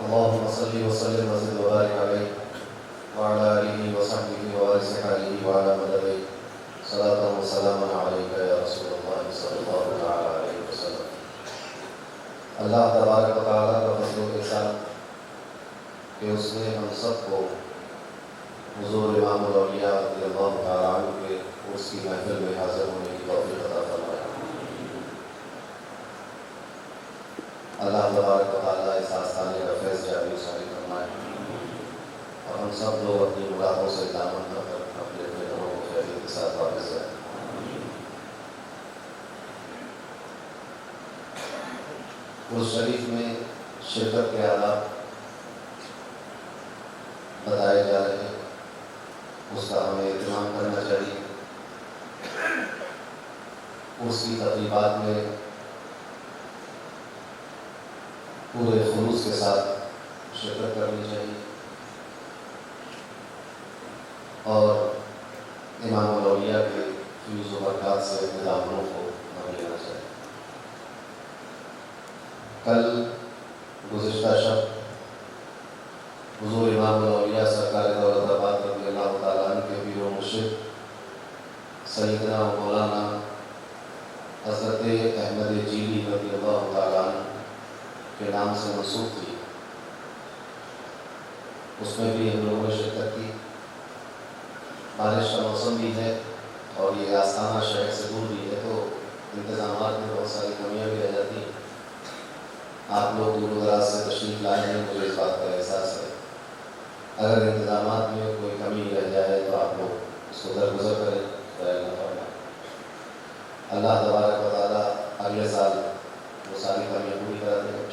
اللهم صل وسلم وزد وبارك عليه وعلى آله وصحبه ووارث حاله وعلى مدده صلاة وسلاما عليك يا رسول الله صلی اللہ تعالی علیہ وسلم۔ اللہ تبارک و تعالیٰ کا فضل و احسان کہ اس نے ہم سب کو حضور امام الاولیاء رضی اللہ تعالیٰ عنہ کے اس کی محفل میں حاضر ہونے کی توفیق عطا فرمایا۔ اللہ تبارک و تعالیٰ اس آستانے کا فیض جاری و ساری فرمائے اور ہم سب لوگ اپنی گناہوں سے دامن نہ کر اپنے اپنے گھروں کو خیریت کے ساتھ واپس جائیں۔ اس شریف میں شرکت کے آداب بتائے جا رہے ہیں، اس کا ہمیں اہتمام کرنا چاہیے۔ اس کی تقریبات میں پورے خلوص کے ساتھ شرکت کرنی چاہیے اور امام الاولیاء کے فیوز و برکات سے مداحوں کو نہ لینا چاہیے۔ کل گزشتہ شب حضور امام الاولیاء سرکار دولت آباد رضی اللہ تعالیٰ عنہ کے پیر و مرشد سیدنا و مولانا حضرت احمد جیلی رضی اللہ تعالیٰ عنہ کے نام سے منسوب تھی، اس میں بھی ہم لوگوں نے شرکت کی۔ بارش کا موسم بھی ہے اور یہ آستانہ شہر سے دور بھی ہے تو انتظامات میں بہت ساری کمیاں بھی رہ جاتی ہیں۔ آپ لوگ دور دراز سے تشریف لائے ہیں، مجھے اس بات کا احساس ہے۔ اگر انتظامات میں کوئی کمی رہ جائے تو آپ لوگ اس کو درگزر کریں، اللہ تبارک و تعالیٰ اگلے سال وہ ساری کمیاں پوری کرا دیں گے۔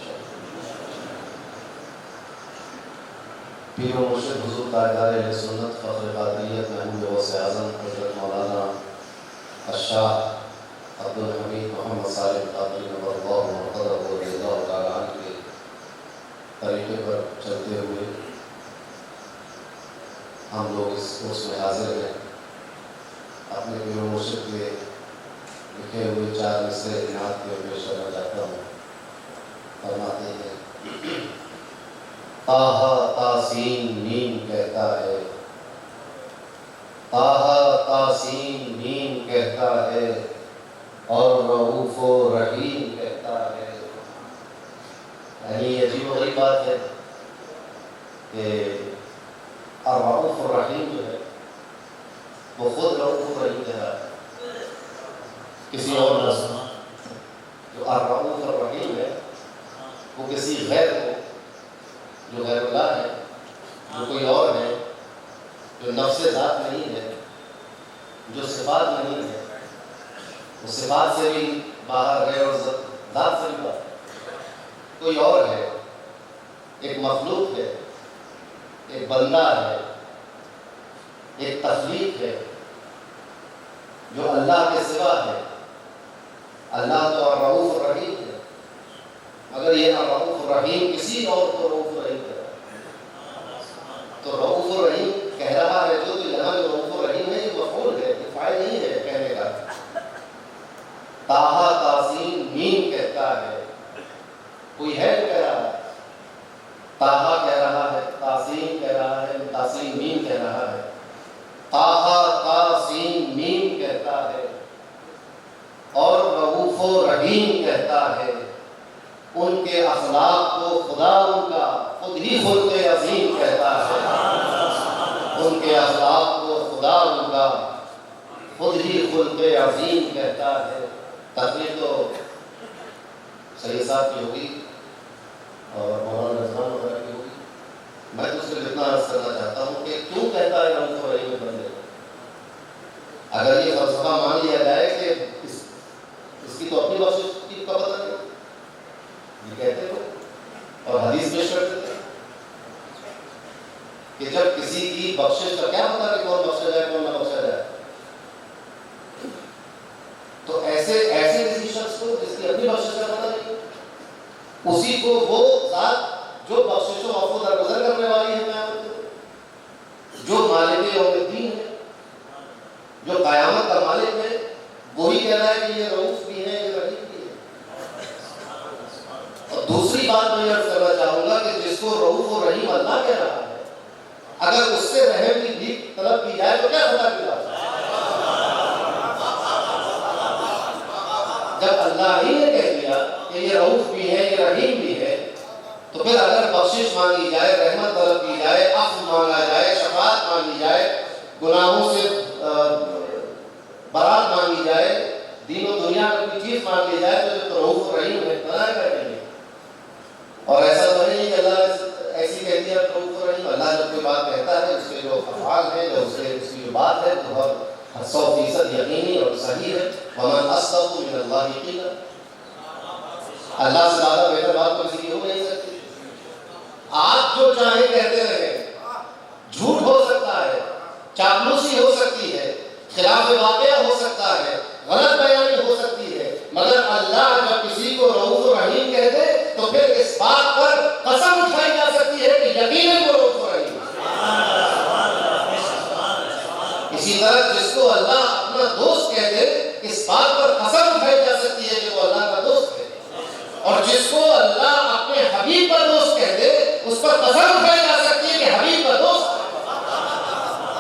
پیر و مرشد حضور تاجدار اہل سنت فخر قادریت محمود غوث اعظم حضرت مولانا الشاہ عبدالحمید محمد صالح قادری نور اللہ مرتضی رضی اللہ تعالیٰ عنہ کے طریقے پر چلتے ہوئے ہم لوگ اس کورس میں حاضر ہیں۔ اپنے پیر و مرشد کے لکھے ہوئے 4 مصرے عنایت کے پیش کرنا چاہتا ہوں۔ فرماتے ہیں: طٰہٰ تاسین میم کہتا ہے، طٰہٰ تاسین میم کہتا ہے اور رؤوف و رحیم کہتا ہے۔ یعنی عجیب و غریب بات ہے کہ الرؤوف الرحیم جو ہے وہ خود رؤوف و رحیم کہہ رہا ہے، کسی اور نہ سنا۔ جو الرؤوف الرحیم ہے وہ کسی غیر کو، جو غیر اللہ ہے، جو کوئی اور ہے، جو نفس ذات نہیں ہے، جو صفات نہیں ہے، وہ صفات سے بھی باہر ہے اور ذات سے بھی باہر کوئی اور ہے، ایک مخلوق ہے، ایک بندہ ہے، ایک تخلیق ہے جو اللہ کے سوا ہے۔ اللہ تو الرؤوف الرحیم ہے، مگر یہ الرؤوف الرحیم کسی اور کو رؤوف الرحیم کہہ رہا ہے۔ تو رؤوف الرحیم کہہ رہا ہے جو یہاں جو رؤوف الرحیم ہے یہ مفعول ہے، یہ فاعل نہیں ہے کہنے کا۔ طٰہٰ تاسین میم کہتا ہے، کوئی ہے جو کہہ رہا ہے، طٰہٰ کہہ رہا ہے، تاسین کہہ رہا ہے، تاسین میم کہہ رہا ہے۔ طٰہٰ تاسین میم کہتا ہے اور رؤوف و رحیم کہتا ہے۔ ان کے اخلاق کو خدا ان کا خود ہی خلق عظیم کہتا ہے۔ ان کے اخلاق کو خدا ان کا خود ہی خلق عظیم کہتا ہے۔ تقریر تو سید صاحب کی ہوگی اور مولانا رضوان وغیرہ کی ہوگی۔ میں تو صرف اتنا عرض کرنا چاہتا ہوں کہ کیوں کہتا ہے رؤوف و رحیم بندے؟ اگر یہ فلسفہ مان لیا جائے کہ اس کی تو اپنی بخشش کی کا پتہ نہیں، یہ کہتے ہو اور حدیث پیش کرتے تھے کہ جب کسی کی بخشش کا کیا پتا کہ کون بخشا جائے کون نہ بخشا جائے، تو ایسے کسی شخص کو جس کی اپنی بخشش کا پتا نہیں، اسی کو وہ ذات جو بخشش و عفو درگزر کرنے والی ہے قیامت کو، جو مالک یوم الدین ہے، جو قیامت کا مالک ہے، وہی کہہ رہا ہے کہ یہ رؤوف بھی ہے، یہ رحیم بھی ہے۔ اور دوسری بات میں یہ عرض کرنا چاہوں گا کہ جس کو الرحیم اللہ کہہ رہا ہے، اگر اس سے رحم کی بھیک طلب کی جائے تو کیا خطا کی بات ہے؟ جب اللہ ہی نے کہہ دیا کہ یہ رؤوف بھی ہے، یہ رحیم بھی ہے، تو پھر اگر بخشش مانگی جائے، رحمت طلب کی جائے، عفو مانگا جائے، شفاعت مانگی جائے، گناہوں سے برات مانگی جائے، دین و دنیا میں کوئی چیز مانگی جائے تو جو رؤوف رحیم ہے بنائے گا کہ نہیں؟ اور ایسا تو نہیں کہ اللہ ایسی کہتی ہے رؤوف رحیم، اللہ جب کوئی بات کہتا ہے اس کے جو افعال ہیں، جو اس کی جو بات ہے تو بہت 100% یقینی اور صحیح ہے۔ وَمَنْ أَصْدَقُ مِنَ اللَّهِ قِيلًا، اللہ سے زیادہ بہتر بات تو کسی کی ہو نہیں سکتی۔ آپ جو چاہیں کہتے رہیں، جھوٹ ہو سکتا ہے، چاپلوسی ہو سکتی ہے، خلاف واقعہ ہو سکتا ہے، غلط بیانی ہو سکتی ہے، مگر اللہ جب کسی کو رؤوف رحیم کہہ دے تو پھر اس بات پر قسم اٹھائی جا سکتی ہے کہ یقیناً وہ رؤوف رحیم ہے۔ اسی طرح جس کو اللہ اپنا دوست کہہ دے، اس بات پر قسم اٹھائی جا سکتی ہے کہ وہ اللہ کا دوست ہے، اور جس کو اللہ اپنے حبیب کا دوست کہہ دے اس پر قسم اٹھائی جا سکتی ہے کہ حبیب کا دوست ہے۔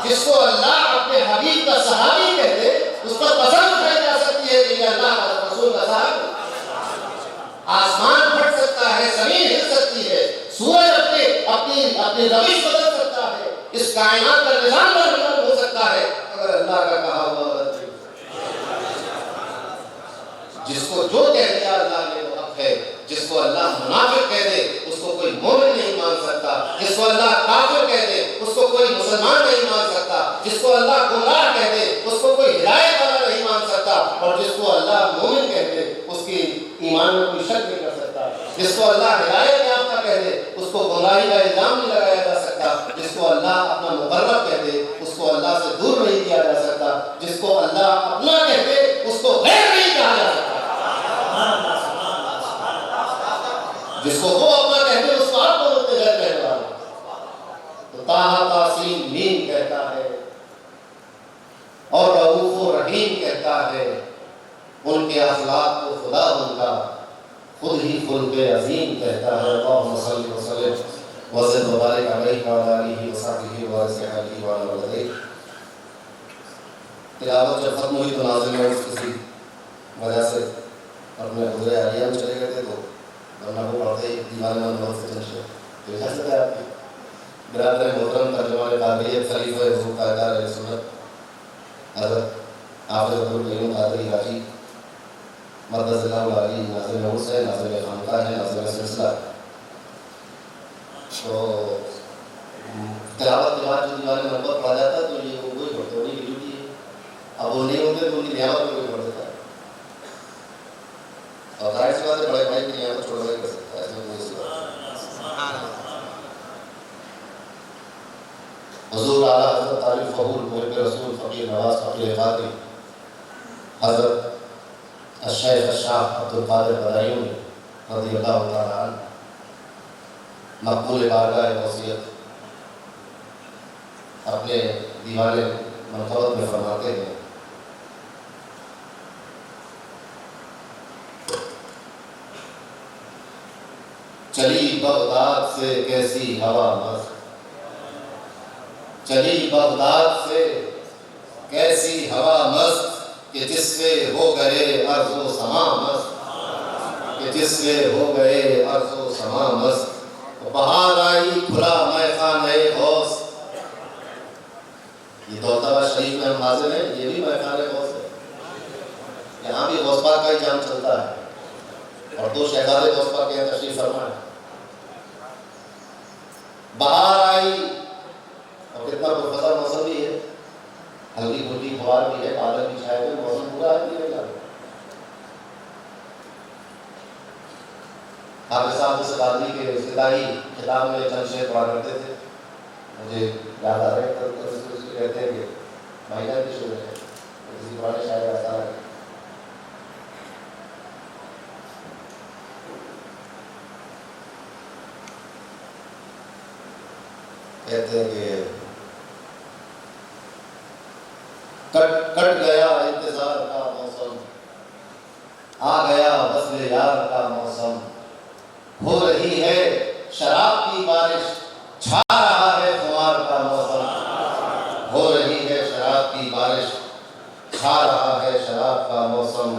جس کو اللہ اپنے حبیب کا صحابی کہہ دے اس پر قسم اٹھائی جا سکتی ہے کہ یہ اللہ کا رسول کا صحابی۔ آسمان پھٹ سکتا ہے، زمین ہل سکتی ہے، سورج اپنی روش بدل سکتا ہے، اس کائنات کا نظام بدل ہو سکتا ہے، اگر اللہ کا کہا ہوا غلط نہیں۔ جس کو جو کہہ دیا اللہ نے وہ حق ہے، جس کو اللہ منافق کہہ دے اس کو کوئی مومن نہیں مان سکتا، جس کو اللہ کافر کہہ دے اس کو کوئی مسلمان نہیں مان سکتا، جس کو اللہ گمراہ کہہ دے اس کو کوئی ہدایت والا نہیں مان سکتا، اور جس کو اللہ مومن کہہ دے اس کی ایمان میں کوئی شک نہیں کر سکتا، جس کو اللہ ہدایت یافتہ کہہ دے اس کو گمراہی کا الزام نہیں لگایا جا سکتا، جس کو اللہ اپنا مقرب کہہ دے اس کو اللہ سے دور نہیں کیا جا سکتا، جس کو اللہ اپنا کہہ دے اس کو غیر نہیں کہا جا سکتا، جس کو وہ اپنا کہتے ہیں اس کو آپ کو ہوتے غیر کہنے والا۔ تو طٰ تاسین میم کہتا ہے اور رؤوف و رحیم کہتا ہے، ان کے اخلاق کو خدا ان کا خود ہی خلق عظیم کہتا ہے۔ اللہم صلی وسلم وزد وبارک علیہ وعلی آلہ وصحبہ وسلم وعلی۔ تلاوت جب ختم ہوئی تو ناظرین میں کسی وجہ سے اپنے حضور عالیہ میں چلے گئے تھے، تو ورنہ وہ پڑھتے ہی دیوانے میں بہت سے چنشے تو اجازت ہے آپ کی۔ برادر محترم ترجمان قادریت خلیفہ حضور قائدار علیہ سنت حضرت حافظ عبدالقیوم قادری حاجی مقدس اللہ العالی ناظم عرس ہے، ناظم خانقاہ ہے، ناظم سلسلہ ہے۔ تو تلاوت کے بعد جو دیوانے میں نمبر پڑھا جاتا ہے تو یہ وہی پڑھتے، انہیں کی ڈیوٹی ہے۔ اب وہ نہیں ہوتے تو ان کی نیامت میں کوئی پڑھ دیتا ہے، اور ظاہر سی بات ہے بڑے بھائی کی نیامت چھوڑا نہیں کر سکتا ہے، ایسے میں کوئی سی بات ہے۔ حضور اعلیٰ حضرت تعریف قبول محب رسول فقیر نواز فقیر قادری حضرت الشیخ الشاہ عبدالقادر بدایونی رضی اللہ تعالیٰ عنہ مقبول بارگاہ وصیت اپنے دیوان منقبت میں فرماتے ہیں، چلی بغداد سے کیسی ہوا مست، چلی بغداد سے کیسی ہوا مست، کہ جس سے ہو گئے ارض و سما مست، کہ جس سے ہو گئے ارض و سما مست، بہار آئی کھلا میخانہ غوث۔ یہ دولت آباد شریف میں ہم حاضر ہیں، یہ بھی میخانہ غوث ہے، یہاں بھی غوث پاک کا ہی جام چلتا ہے، اور دو شہزادے غوث پاک کے یہاں تشریف فرما ہے۔ بہار آئی اور کتنا پرفسر موسم بھی ہے، ہلکی پھلکی فوار بھی ہے، بادل بھی چھائے ہوئے، موسم پورا ہے بھی ہے۔ حافظ صاحب سے قادری کے افتتاحی خطاب میں چند شعر پڑھا کرتے تھے، مجھے یاد آ رہے ہیں، کہتے ہیں کہ بھائی جان کی شعر ہے، کسی پرانے شاعر کا اثر ہے۔ کہتے ہیں کہ کٹ گیا انتظار کا موسم، آ گیا وصل یار کا موسم، ہو رہی ہے شراب کی بارش، چھا رہا ہے خمار کا موسم، ہو رہی ہے شراب کی بارش، چھا رہا ہے شراب کا موسم،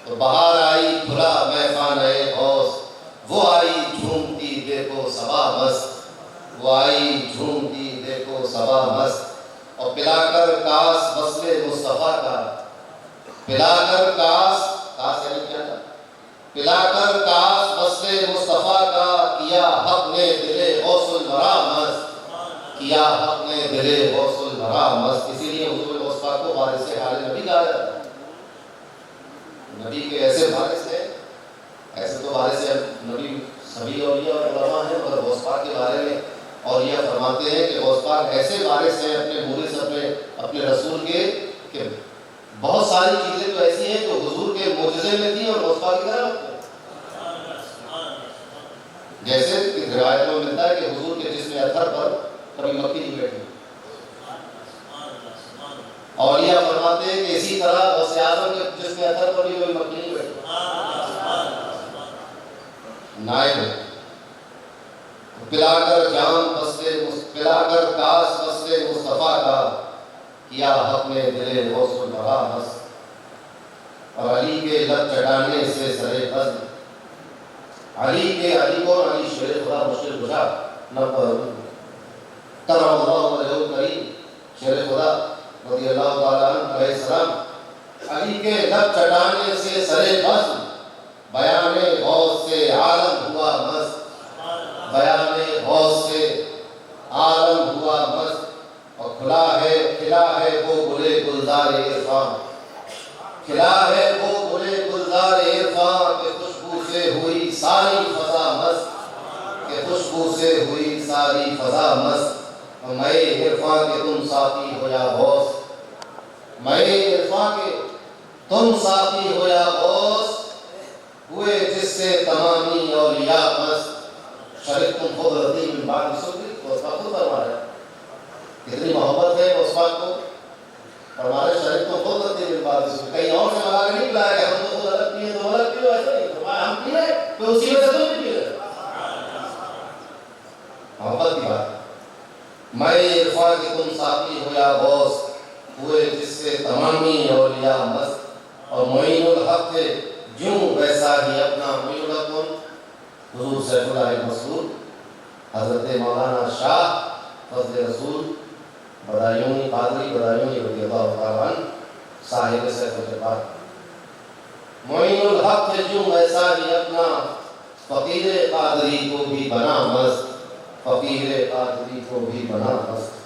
تو بہار آئی کھلا میخانہ غوث، وہ آئی جھومتی دیکھو صبا مست، وہ آئی جھومتی دیکھو صبا مست، اور پلا کر کاس وصل مصطفیٰ کا، پلا کر کاس یعنی کیا تھا؟ پلا کر کاس وصل مصطفیٰ کا، کیا حق نے دل غوث الورا مست، کیا حق نے دل غوث الورا مست۔ اسی لیے حضور غوث پاک کو وارث حال نبی کہا جاتا ہے۔ نبی کے ایسے وارث ہیں، ایسے تو وارث نبی سبھی اولیاء اور علماء ہیں، مگر غوث پاک کے بارے میں اولیاء فرماتے ہیں کہ غوث پاک ایسے وارث ہیں اپنے مورث اپنے رسول کے، کہ بہت ساری چیزیں تو ایسی ہیں جو حضور کے معجزے میں تھیں اور غوث پاک کی طرف ہیں۔ جیسے روایت میں ملتا ہے کہ حضور کے جسم اطہر پر کبھی مکھی نہیں بیٹھی، اولیاء فرماتے ہیں کہ اسی طرح غوث اعظم کے جسم اطہر پر بھی کبھی مکھی نہیں بیٹھی۔ نائب ہے، پلا کر جام پلا کر کاس وصل مصطفیٰ کا، کیا حق میں دل غوث الورا مست، اور علی کے لب چٹانے سے سرے بزم، علی کون؟ علی شیر خدا مشکل کشا کرم اللہ وجہہ الکریم، شیر خدا رضی اللہ تعالیٰ عنہ علیہ السلام، علی کے لب چٹانے سے سرے بزم، بیان غوث سے عالم ہوا مست، بیان غوث سے عالم ہوا مست، اور کھلا ہے وہ گلے گلزار عرفان، کھلا ہے وہ گلے گلزار عرفان، کہ خوشبو سے ہوئی ساری فضا مست، کہ خوشبو سے ہوئی ساری فضا مست، اور میں عرفان کے تم ساتھی ہو یا غوث، میں عرفان کے تم ساتھی ہو یا غوث، ہوئے جس سے تمامی اولیاء مست، شرکتم قدرتی من بعد سکری، غوث پاک خود فرما رہے ہیں کتنی محبت ہے غوث پاک کو، فرما رہے شرکتم قدرتی من بعد سکری، کہیں اور سے ملا کے نہیں بلایا کہ ہم تو خود الگ پیے تو الگ پیو، ایسا نہیں فرمایا ہم پیے تو اسی میں سے تم بھی پیے، محبت کی بات۔ میں عرفان کی تم ساتھی ہو یا غوث، ہوئے جس سے تمامی اولیاء مست، اور معین الحق تھے جوں ویسا ہی اپنا، معین الحق کون؟ حضور سیف اللہ مسعود، حضرت مولانا شاہ فضل رسول بدایونی قادری بدایونی رضی اللہ تعالیٰ عنہ، صاحب سیف الجبار، معین الحق تھے جوں ویسا ہی اپنا، فقیر قادری کو بھی بنا مست، فقیر قادری کو بھی بنا مست۔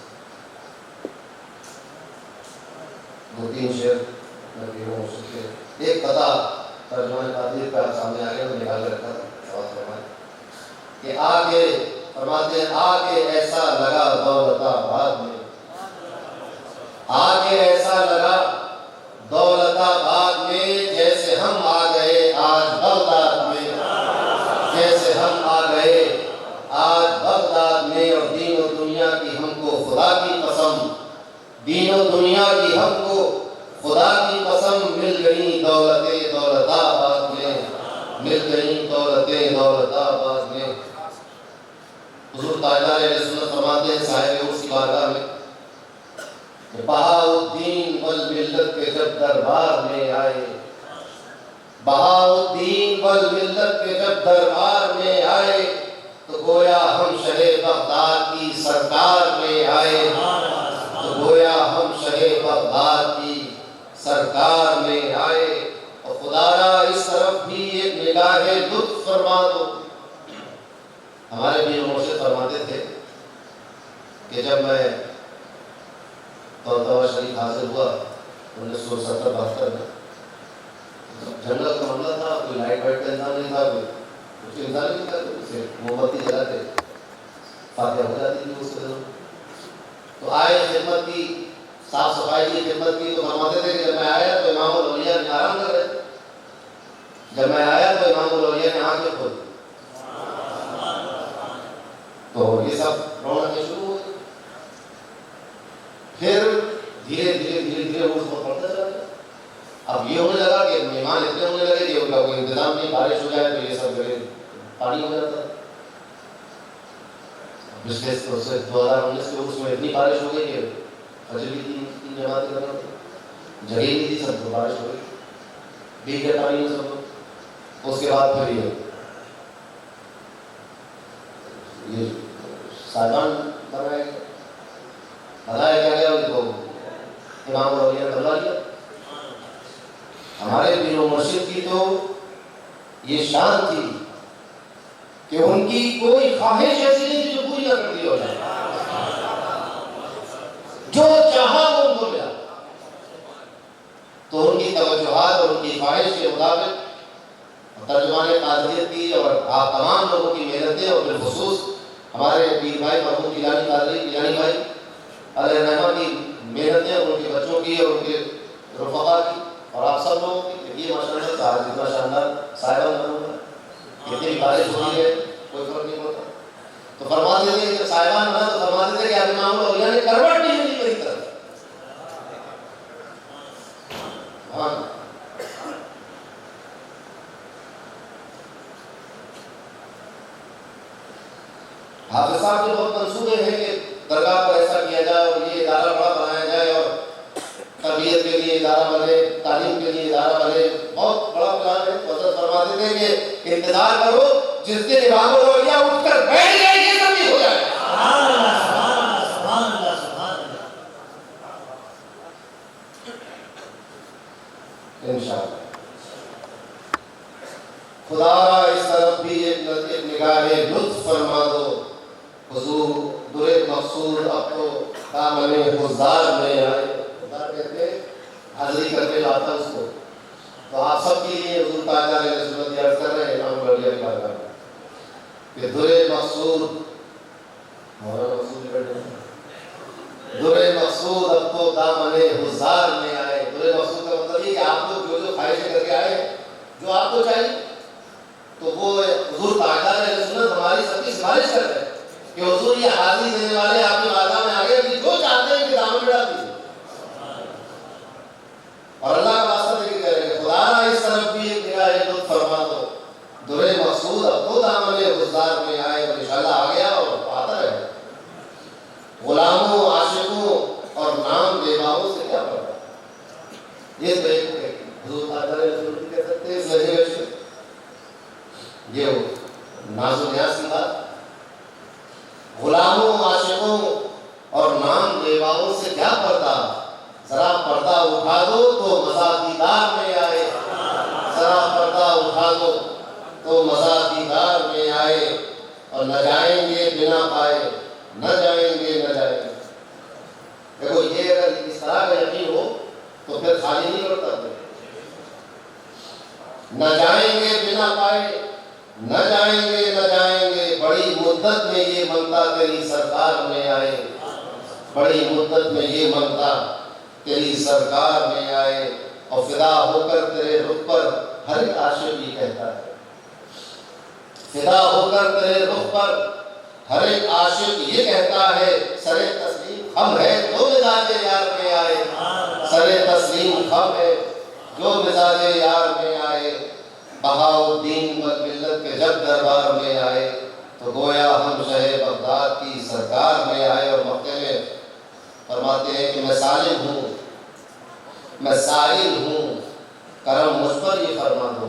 دو تین شعر ایک قطع ترجمہ قادری پہ آپ سامنے آگے میں نکال کے رکھا تھا کہ آگے فرماتے ہیں آگے ایسا لگا دولت آباد میں، آگے ایسا لگا دولت آباد میں، جیسے ہم آ گئے آج بغداد میں، جیسے ہم آ گئے آج بغداد میں، اور دین و دنیا کی ہم کو خدا کی قسم، دین و دنیا کی ہم کو خدا کی قسم، مل گئی دولتیں دولت آباد میں، مل گئی دولتیں دولت آباد میں۔ حضور تاجدار اہل سنت فرماتے ہیں صاحب عرس کی بارگاہ میں کہ بہاؤالدین والملت کے جب دربار میں آئے، بہاؤالدین والملت کے جب دربار میں آئے، تو گویا ہم شہ بغداد کی سرکار میں آئے، تو گویا ہم شہ بغداد کی سرکار میں آئے، اور خدا را اس طرف بھی ایک نگاہ لطف فرما دو۔ ہمارے پیر مرشد فرماتے تھے کہ جب میں طلبہ شریف حاضر ہوا 1970-72 میں، جنگل کا معاملہ تھا، کوئی لائٹ وائٹ کا انتظام نہیں تھا، کوئی کچھ انتظام نہیں تھا، صرف موم بتی جلاتے فاتحہ ہو جاتی تھی اس کے دن۔ تو آئے خدمت کی، صاف صفائی کی خدمت کی، تو فرماتے تھے کہ جب میں آیا تو امام الاولیاء نے آرام کر رہے تھے، جب میں آیا تو امام الاولیاء نے آنکھیں کھولی، تو یہ سب رونقیں شروع ہو گئی۔ پھر دھیرے دھیرے عرس بہت بڑھتا چلا گیا۔ اب یہ ہونے لگا کہ مہمان اتنے ہونے لگے کہ ان کا کوئی انتظام نہیں، بارش ہو جائے تو یہ سب جگہ پانی ہو جاتا ہے۔ پچھلے 2019 کے عرس میں اتنی بارش ہو گئی کہ فجر کی 3 جماعتیں کرنا تھی، جگہ نہیں تھی، سب کو بارش ہو گئی، بھیگ گئے پانی میں سب لوگ۔ اس کے بعد پھر یہ سائبان بنایا گیا ان کو امام الاولیاء نے بنا لیا۔ ہمارے پیر و مرشد کی تو یہ شان تھی کہ ان کی کوئی خواہش ایسی نہیں تھی جو پوری نہ کر دی ہو جائے، جو چاہا وہ ہو گیا۔ تو ان کی توجہات اور ان کی خواہش کے مطابق ترجمان قادریت کی اور آپ تمام لوگوں کی محنتیں، اور بالخصوص ہمارے پیر بھائی محمود گیلانی قادری گیلانی بھائی علیہ رحمہ کی محنتیں، اور ان کے بچوں کی اور ان کے رفقا کی اور آپ سب لوگوں کی، یہ ماشاء اللہ تعالیٰ جتنا شاندار صاحبان بنا ہوا ہے، کتنی بارش ہوئی ہے کوئی فرق نہیں پڑتا۔ تو فرماتے تھے جب صاحبان بنا تو فرماتے تھے کہ اب امام الاولیاء نے کروٹ نہیں ملی میری طرف۔ ہاں حافظ صاحب کے بہت منصوبے ہیں کہ درگاہ پر ایسا کیا جائے اور یہ ادارہ بڑا بنایا جائے اور تربیت کے لیے ادارہ بنے، تعلیم کے لیے ادارہ بنے، بہت بڑا پلان ہے۔ حضرت فرماتے تھے کہ انتظار کرو جس دن امام الاولیاء اٹھ کر بیٹھ جائے یہ سب ہو جائے۔ سبحان اللہ سبحان اللہ سبحان اللہ سبحان اللہ، انشاءاللہ۔ خدا را اس طرف بھی ایک نگاہ لطف فرما دو، حضور در مقصود اب تو دامن حضار میں آئے۔ حضار کہتے ہیں حاضری کرنے لاتا اس کو، تو آپ سب کے لیے حضور تاجدار علیہ سنت عرض کر رہے ہیں امام الاولیاء کی بارگاہ میں کہ در مقصود، ہمارا مقصود در مقصود اب تو دامن حضار میں آئے۔ در مقصود کا مطلب یہ کہ آپ لوگ جو خواہشیں کر کے آئے ہیں، جو آپ کو چاہیے، تو وہ حضور تاجدار علیہ سنت ہماری سب کی سفارش کر رہے ہیں کہ حضور یہ حاضری دینے والے آپ کی بارگاہ میں آگے کہ جو چاہتے ہیں کہ دامن میں ڈال دیجیے۔ اور اللہ کا واسطہ دے کے کہہ رہے ہیں خدا را اس طرف بھی ایک نگاہ لطف فرما دو، در مقصود اب تو دامن حضار میں آئے۔ اور انشاءاللہ آ گیا اور آتا رہے۔ غلاموں، عاشقوں اور نام دیواؤں سے کیا پڑتا؟ یہ تو ایک حضور تاجدار علیہ سنت کہہ سکتے ہیں اس لہجے میں، یہ ناز و نیاز کی بات۔ غلاموں، عاشقوں اور نام دیواؤں سے کیا پردہ، ذرا پردہ اٹھا دو تو مزہ دیدار میں آئے، ذرا پردہ اٹھا دو تو مزہ دیدار میں آئے، اور نہ جائیں گے بنا پائے، نہ جائیں گے نہ جائیں گے۔ دیکھو یہ اگر اس طرح کا یقین ہو تو پھر خالی نہیں لوٹتا۔ نہ جائیں گے بنا پائے، نہ جائیں گے نہ جائیں گے، بڑی مدت میں یہ منتا تیری سرکار میں آئے، بڑی مدت میں یہ منتا تیری سرکار میں آئے، اور فدا ہو کر تیرے رخ پر ہر ایک عاشق یہ کہتا ہے، فدا ہو کر تیرے رخ پر ہر ایک عاشق یہ کہتا ہے، سر تسلیم خم ہے جو مزاج یار میں آئے، سر تسلیم خم ہے جو مزاج یار میں آئے، بہاؤالدین ملت کے جب دربار میں آئے تو گویا ہم شہ بغداد کی سرکار میں آئے۔ اور مکے میں فرماتے ہیں کہ میں سالم ہوں، میں سائل ہوں، کرم مجھ پر یہ فرما دو،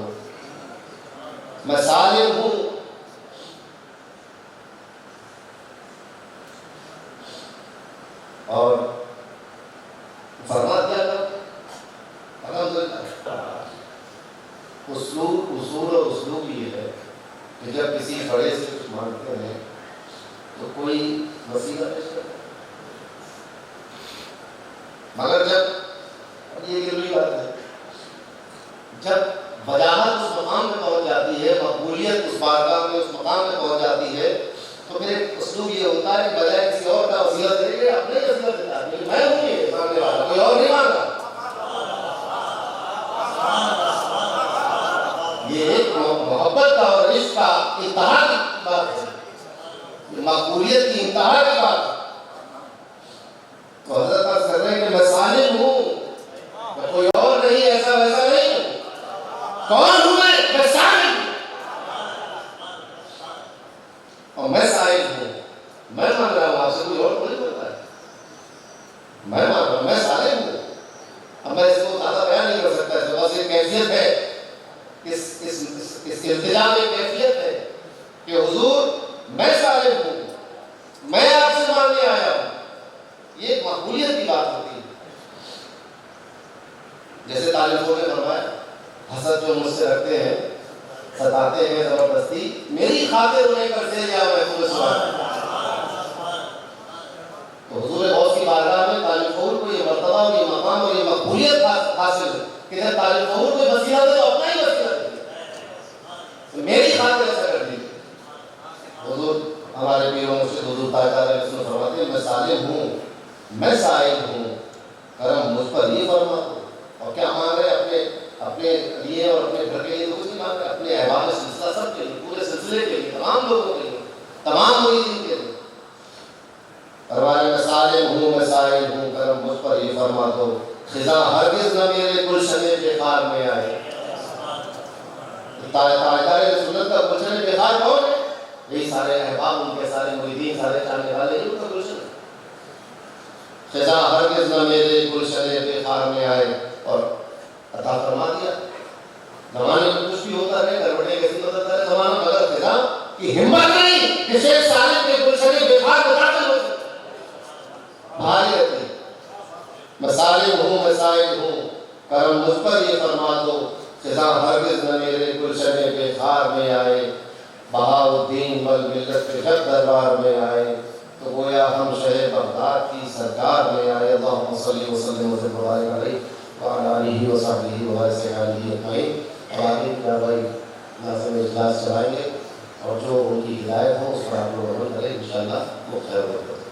میں سالم ہوں، اور فرما دیا تھا الحمدللہ۔ اصول اور اسلوب یہ ہے کہ جب کسی بڑے سے کچھ مانگتے ہیں تو کوئی وسیلہ پیش کرتے ہیں، مگر جب یہ ضروری بات ہے، جب وجاہت اس مقام پہ پہنچ جاتی ہے، مقبولیت اس بارگاہ میں اس مقام پہ پہنچ جاتی ہے، تو پھر ایک اسلوب یہ ہوتا ہے کہ بجائے کسی اور کا وسیلہ دے کے اپنے وسیلہ دیتا ہے کہ میں ہوں یہ مانگنے والا، کوئی اور نہیں مانگا۔ یہ ایک محبت کا اور عشق کا انتہا کی بات ہے، مقبولیت کی انتہا کی بات ہے۔ تو حضرت عرض کر رہے ہیں کہ میں سالم ہوں، میں کوئی اور نہیں، ایسا ویسا نہیں ہوں۔ کون ہوں میں سالم ہوں، اور میں سائل ہوں، میں تعریفوں میں فرمایا حسد جو مجھ سے رکھتے ہیں ستاتے ہیں زبردستی میری خاطر انہیں کرتے یا محفوظ سبحان تو حضور غوث کی بارگاہ میں طالب فور کو یہ مرتبہ اور یہ مقام اور یہ مقبولیت حاصل ہے کہ جب طالب فور کوئی وسیلہ دے تو اپنا ہی وسیلہ دے میری خاطر ایسا کر دی حضور ہمارے پیروں سے حضور تاجدار علیہ السلام فرماتے ہیں میں سالم ہوں میں سائل ہوں کرم مجھ پر یہ فرما دو اور کیا مانگ رہے اپنے لیے اور اپنے گھر کے لیے تو کچھ نہیں مانگ رہے اپنے احباب سلسلہ سب کے لیے پورے سلسلے کے لیے تمام لوگوں کے لیے تمام مریدین کے لیے فرمایا میں سالم ہوں میں سائل ہوں کرم مجھ پر یہ فرما دو خزاں ہرگز نہ میرے گلشن بخار میں آئے تاجدار سنت کا گلشن بخار کون ہے؟ یہی سارے احباب ان کے سارے مریدین سارے چاہنے والے ان کا گلشن خزاں ہرگز نہ میرے گلشن بخار میں آئے اور عطا فرما دیا زمانے میں کچھ بھی ہوتا رہے گڑبڑے کیسی بدلتا رہے زمانہ مگر خزاں کی ہمت نہیں کہ شیخ سالم کے گلشن بخار میں داخل ہو سکے بھاری رہتے میں سالم ہوں میں سائل ہوں کرم مجھ پر یہ فرما دو خزاں ہرگز نہ میرے گلشن بخار میں آئے بہاؤالدین بل ملت کے جب دربار میں آئے تو گویا ہم شہر بغداد کی سرکار میں آئے اللہم صلی وسلم وبارک علیہ وعلی آلہ وصحبہ وبارک علیہ اجمعین اور آگے کیا بھائی ناظم اجلاس چلائیں گے اور جو ان کی ہدایت ہو اس پر آپ لوگ عمل کریں انشاءاللہ وہ خیر برکت